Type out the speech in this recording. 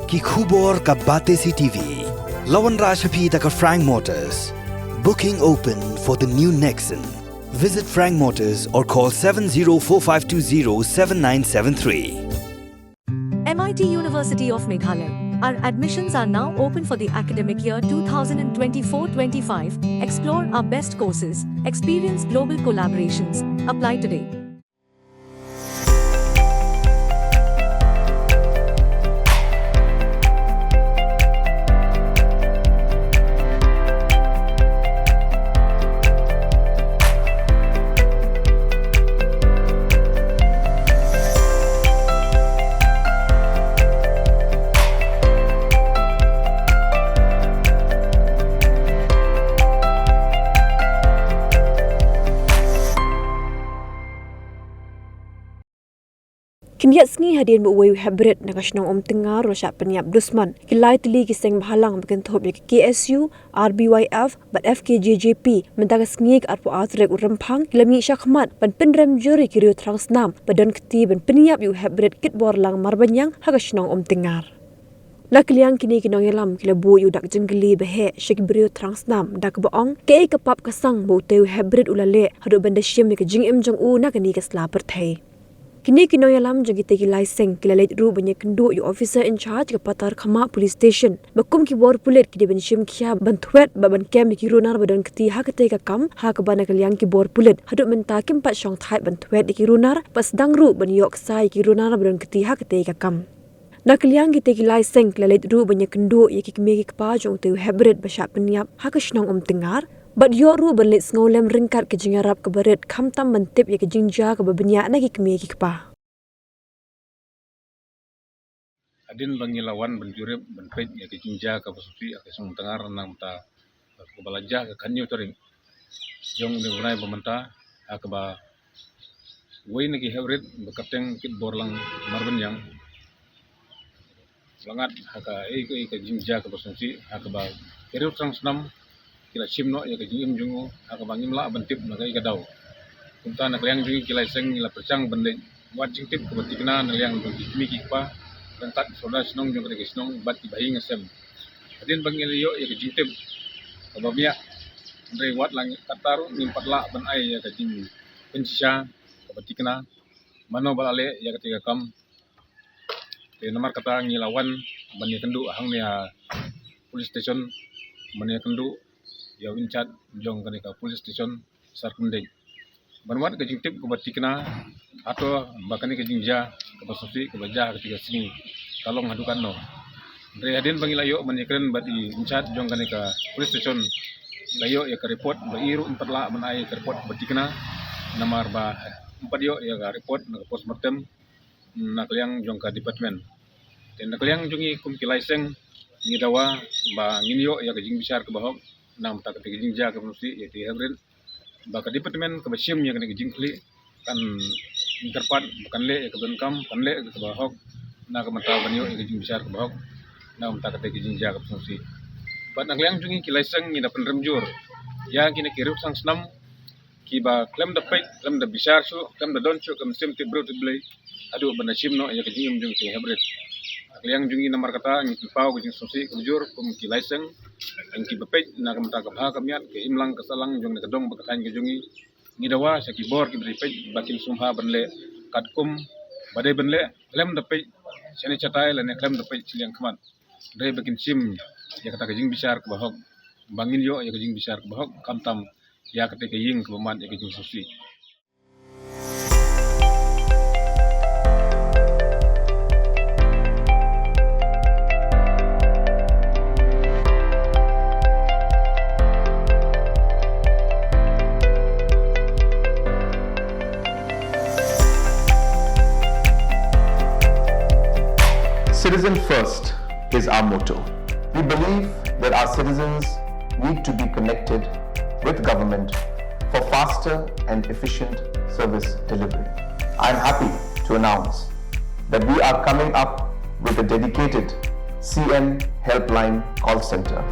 ki khubor ka bate si TV. Lawan Rashapi taka Frank Motors. Booking open for the new Nexon. Visit Frank Motors or call 7045207973. MIT University of Meghalaya. Our admissions are now open for the academic year 2024-25. Explore our best courses, experience global collaborations. Apply today. Khynnah sngi hadian buway hybrid nakasnong tengah rosak Pynïap Dusman kilai tili kiseng bahalang bagan thop yak KSU RBYF but FKJJP mendaga sngi arpo atrek urempang kilami syakmat ban penrem juri kirio trang Snem badan keti ban Pynïap yu hybrid kit borlang marbanyang hakasnong tengah. Nakliang kini kinong yalam kilabu yu dak jenggeli behe syekibrio trang Snem dak boong Kaei kapap kasang bu teu hybrid ulale Haduh banda syem ke jingem jong u nakani kasla perthai. Kini kinong yalam jagi tegi laiseng kilalet ru banyak kendu yu officer in charge ke patar khama police station bakum ki bor pulet ki deben shim khia bantuet baban kem ki runar badan keti ha kete ka kam ha ka bana kaliang ki bor pulet Haduh menta kim pat shong thai bantuet ki runar pas dang ru ban yok sai ki runar badan keti ha kete ka kam nakliang ki tegi laiseng kilalet ru banyak kendu ye ki kemi ki pa jong teu hybrid basha Pynïap ha ka shnong tengar Bat yo ru berlit ngolem ringkat ke jingarap ke berit kam tam mentip ya ke jingja ke bebenyak na ki kemi ki kepa. Adin bangi lawan benjurip benpet ya ke jingja ke besusi ya ke sung tengar nang ta ke balajah ke kanyu toring. Jong de unai pementa ke ba wei na ki hybrid bekateng kit borlang marbenyang. Langat ka ke jingja ke besusi ke ba keriu trang Snem kila simno ya ke jingim jungu ka bangim la bentip na kai kadau kunta na kaliang jungi kila seng ila percang bende wat jingtip ke betikna na liang bagi kimi ki pa bentat soda snong jung ke snong bat ki bahi ngasem adin bangil yo ya ke jingtip ka babia ndai wat lang kataru nimpat la ban ai ya ke jing pensisa ke betikna mano balale ya ketika kam te nomor kata ngilawan bani kendu hang ya police station bani kendu ya wincat jong kanika police station sarkundeng banwat ke jingtip ke batikna atau bahkan ke jingja ke basusi ke bajah ketika sini kalong hadukan no re adin bangilayo menikren badi wincat jong kanika police station layo ya ke report ba iru empatla menai ke report batikna namar ba empat yo ya ke report na postmortem nak liang jong ka department dan nak liang jungi kum kilaiseng ngidawa ba nginyo ya ke jing besar ke bahok nang tak ketika jingja ke manusia ya di hybrid baka departemen ke basim yang kena jing kli kan interpat bukan le ke benkam kan le ke bahok na ke mata banyo ke jing besar ke bahok nang tak ketika jingja ke manusia bat nak liang jungi kilaiseng ni dapat remjur ya kini kirup sang Snem ki ba klem da pek klem da besar su klem da don su ke mesim tibro tiblai aduh benda sim no ya ke jingim jung ke hybrid liang jungi nomor kata ngi pau ke jing sosi ke bujur kum ki laiseng ang ki bepej na kam ta ka ha kamiat ke imlang ke salang jong ne kedong bakakan ke jungi ngi dawa sa ki bor ki bepej bakin sumha benle katkum badai benle klem da pej sene chatai le ne klem da pej liang khamat dai bakin sim ya kata ke jing besar ke bahok bangin yo ya ke jing besar ke bahok kam tam ya kata ke ying ke bemat ya ke jing sosi. Citizen first is our motto. We believe that our citizens need to be connected with government for faster and efficient service delivery. I am happy to announce that we are coming up with a dedicated CN helpline call center